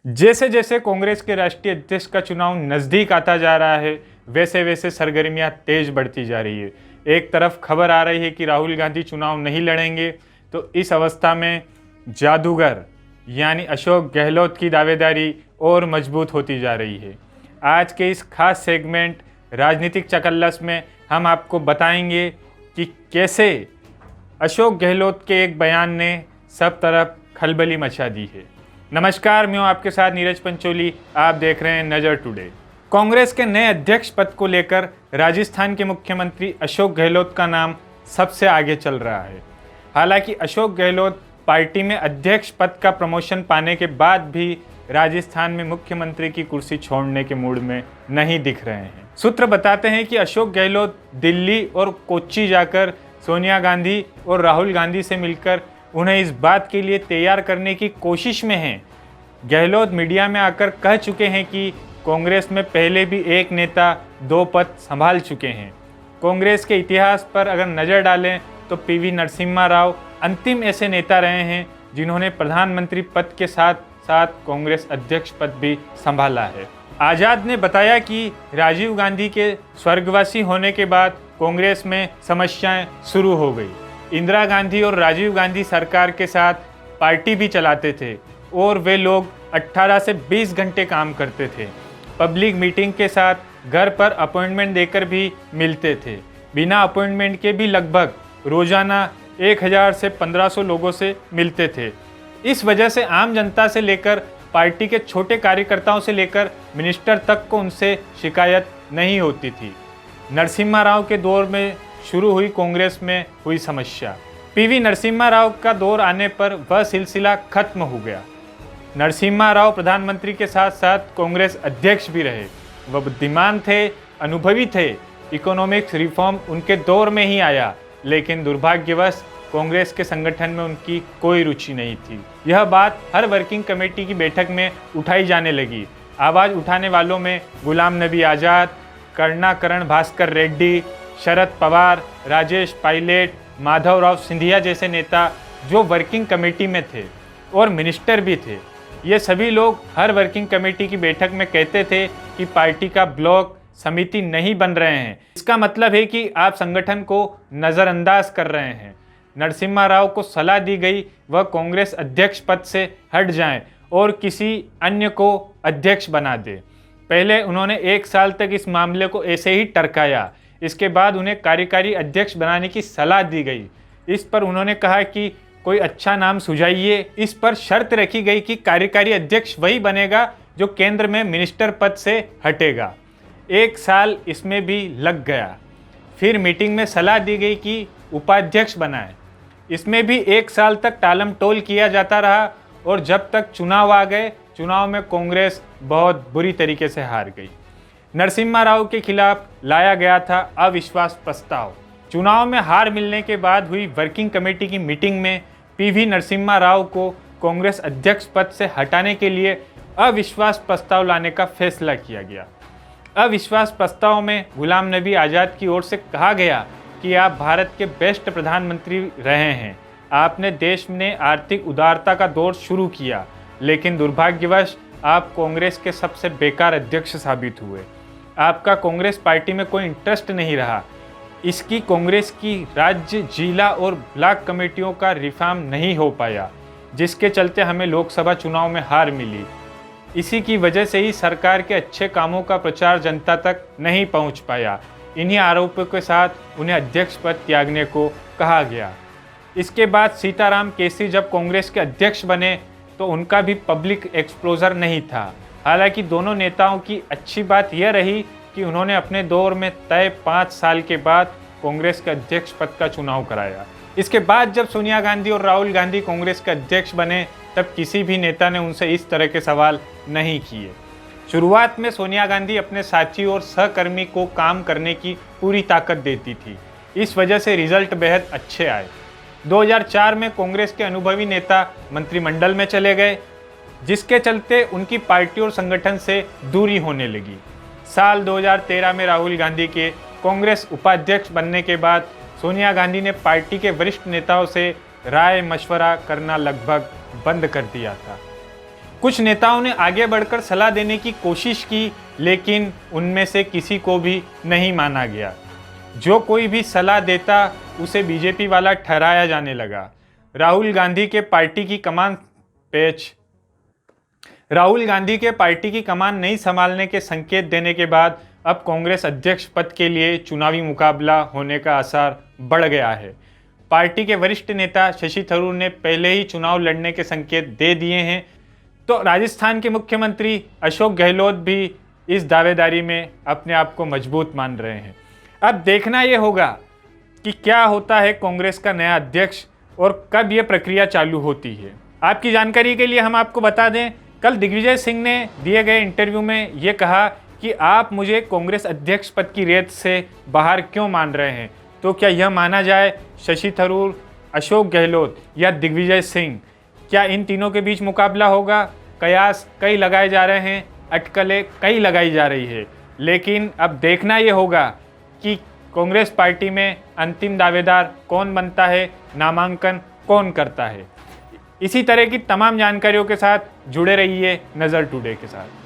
जैसे जैसे कांग्रेस के राष्ट्रीय अध्यक्ष का चुनाव नज़दीक आता जा रहा है, वैसे वैसे सरगर्मियां तेज बढ़ती जा रही है। एक तरफ खबर आ रही है कि राहुल गांधी चुनाव नहीं लड़ेंगे, तो इस अवस्था में जादूगर यानी अशोक गहलोत की दावेदारी और मजबूत होती जा रही है। आज के इस खास सेगमेंट राजनीतिक चकल्लस में हम आपको बताएंगे कि कैसे अशोक गहलोत के एक बयान ने सब तरफ खलबली मचा दी है। नमस्कार, मैं हूं आपके साथ नीरज पंचोली। आप देख रहे हैं नज़र टुडे। कांग्रेस के नए अध्यक्ष पद को लेकर राजस्थान के मुख्यमंत्री अशोक गहलोत का नाम सबसे आगे चल रहा है। हालांकि अशोक गहलोत पार्टी में अध्यक्ष पद का प्रमोशन पाने के बाद भी राजस्थान में मुख्यमंत्री की कुर्सी छोड़ने के मूड में नहीं दिख रहे हैं। सूत्र बताते हैं कि अशोक गहलोत दिल्ली और कोच्चि जाकर सोनिया गांधी और राहुल गांधी से मिलकर उन्हें इस बात के लिए तैयार करने की कोशिश में हैं। गहलोत मीडिया में आकर कह चुके हैं कि कांग्रेस में पहले भी एक नेता दो पद संभाल चुके हैं। कांग्रेस के इतिहास पर अगर नज़र डालें तो पीवी नरसिम्हा राव अंतिम ऐसे नेता रहे हैं जिन्होंने प्रधानमंत्री पद के साथ साथ कांग्रेस अध्यक्ष पद भी संभाला है। आज़ाद ने बताया कि राजीव गांधी के स्वर्गवासी होने के बाद कांग्रेस में समस्याएं शुरू हो गई। इंदिरा गांधी और राजीव गांधी सरकार के साथ पार्टी भी चलाते थे और वे लोग 18 से 20 घंटे काम करते थे। पब्लिक मीटिंग के साथ घर पर अपॉइंटमेंट देकर भी मिलते थे। बिना अपॉइंटमेंट के भी लगभग रोजाना 1000 से 1500 लोगों से मिलते थे। इस वजह से आम जनता से लेकर पार्टी के छोटे कार्यकर्ताओं से लेकर मिनिस्टर तक को उनसे शिकायत नहीं होती थी। नरसिम्हा राव के दौर में शुरू हुई कांग्रेस में हुई समस्या। पीवी नरसिम्हा राव का दौर आने पर वह सिलसिला खत्म हो गया। नरसिम्हा राव प्रधानमंत्री के साथ साथ कांग्रेस अध्यक्ष भी रहे। वह बुद्धिमान थे, अनुभवी थे। इकोनॉमिक्स रिफॉर्म उनके दौर में ही आया, लेकिन दुर्भाग्यवश कांग्रेस के संगठन में उनकी कोई रुचि नहीं थी। यह बात हर वर्किंग कमेटी की बैठक में उठाई जाने लगी। आवाज़ उठाने वालों में गुलाम नबी आज़ाद, करुणाकरण भास्कर रेड्डी, शरद पवार, राजेश पायलट, माधवराव सिंधिया जैसे नेता जो वर्किंग कमेटी में थे और मिनिस्टर भी थे। ये सभी लोग हर वर्किंग कमेटी की बैठक में कहते थे कि पार्टी का ब्लॉक समिति नहीं बन रहे हैं। इसका मतलब है कि आप संगठन को नज़रअंदाज कर रहे हैं। नरसिम्हा राव को सलाह दी गई वह कांग्रेस अध्यक्ष पद से हट जाएं और किसी अन्य को अध्यक्ष बना दे। पहले उन्होंने 1 साल तक इस मामले को ऐसे ही टरकाया। इसके बाद उन्हें कार्यकारी अध्यक्ष बनाने की सलाह दी गई। इस पर उन्होंने कहा कि कोई अच्छा नाम सुझाइए। इस पर शर्त रखी गई कि कार्यकारी अध्यक्ष वही बनेगा जो केंद्र में मिनिस्टर पद से हटेगा। 1 साल इसमें भी लग गया। फिर मीटिंग में सलाह दी गई कि उपाध्यक्ष बनाएं। इसमें भी 1 साल तक टालम टोल किया जाता रहा और जब तक चुनाव आ गए, चुनाव में कांग्रेस बहुत बुरी तरीके से हार गई। नरसिम्हा राव के खिलाफ लाया गया था अविश्वास प्रस्ताव। चुनाव में हार मिलने के बाद हुई वर्किंग कमेटी की मीटिंग में पीवी नरसिम्हा राव को कांग्रेस अध्यक्ष पद से हटाने के लिए अविश्वास प्रस्ताव लाने का फैसला किया गया। अविश्वास प्रस्ताव में गुलाम नबी आज़ाद की ओर से कहा गया कि आप भारत के बेस्ट प्रधानमंत्री रहे हैं। आपने देश में आर्थिक उदारता का दौर शुरू किया, लेकिन दुर्भाग्यवश आप कांग्रेस के सबसे बेकार अध्यक्ष साबित हुए। आपका कांग्रेस पार्टी में कोई इंटरेस्ट नहीं रहा। इसकी कांग्रेस की राज्य, जिला और ब्लॉक कमेटियों का रिफॉर्म नहीं हो पाया, जिसके चलते हमें लोकसभा चुनाव में हार मिली। इसी की वजह से ही सरकार के अच्छे कामों का प्रचार जनता तक नहीं पहुंच पाया। इन्हीं आरोपों के साथ उन्हें अध्यक्ष पद त्यागने को कहा गया। इसके बाद सीताराम केसरी जब कांग्रेस के अध्यक्ष बने तो उनका भी पब्लिक एक्सपोजर नहीं था। हालांकि दोनों नेताओं की अच्छी बात यह रही कि उन्होंने अपने दौर में तय 5 साल के बाद कांग्रेस के अध्यक्ष पद का चुनाव कराया। इसके बाद जब सोनिया गांधी और राहुल गांधी कांग्रेस के अध्यक्ष बने, तब किसी भी नेता ने उनसे इस तरह के सवाल नहीं किए। शुरुआत में सोनिया गांधी अपने साथी और सहकर्मी को काम करने की पूरी ताकत देती थी। इस वजह से रिजल्ट बेहद अच्छे आए। 2004 में कांग्रेस के अनुभवी नेता मंत्रिमंडल में चले गए, जिसके चलते उनकी पार्टी और संगठन से दूरी होने लगी। साल 2013 में राहुल गांधी के कांग्रेस उपाध्यक्ष बनने के बाद सोनिया गांधी ने पार्टी के वरिष्ठ नेताओं से राय मशवरा करना लगभग बंद कर दिया था। कुछ नेताओं ने आगे बढ़कर सलाह देने की कोशिश की, लेकिन उनमें से किसी को भी नहीं माना गया। जो कोई भी सलाह देता उसे बीजेपी वाला ठहराया जाने लगा। राहुल गांधी के पार्टी की कमान नहीं संभालने के संकेत देने के बाद अब कांग्रेस अध्यक्ष पद के लिए चुनावी मुकाबला होने का आसार बढ़ गया है। पार्टी के वरिष्ठ नेता शशि थरूर ने पहले ही चुनाव लड़ने के संकेत दे दिए हैं, तो राजस्थान के मुख्यमंत्री अशोक गहलोत भी इस दावेदारी में अपने आप को मजबूत मान रहे हैं। अब देखना ये होगा कि क्या होता है कांग्रेस का नया अध्यक्ष और कब ये प्रक्रिया चालू होती है। आपकी जानकारी के लिए हम आपको बता दें, कल दिग्विजय सिंह ने दिए गए इंटरव्यू में ये कहा कि आप मुझे कांग्रेस अध्यक्ष पद की रेस से बाहर क्यों मान रहे हैं। तो क्या यह माना जाए शशि थरूर, अशोक गहलोत या दिग्विजय सिंह, क्या इन तीनों के बीच मुकाबला होगा? कयास कई लगाए जा रहे हैं, अटकलें कई लगाई जा रही है, लेकिन अब देखना ये होगा कि कांग्रेस पार्टी में अंतिम दावेदार कौन बनता है, नामांकन कौन करता है। इसी तरह की तमाम जानकारियों के साथ जुड़े रहिए नज़र टुडे के साथ।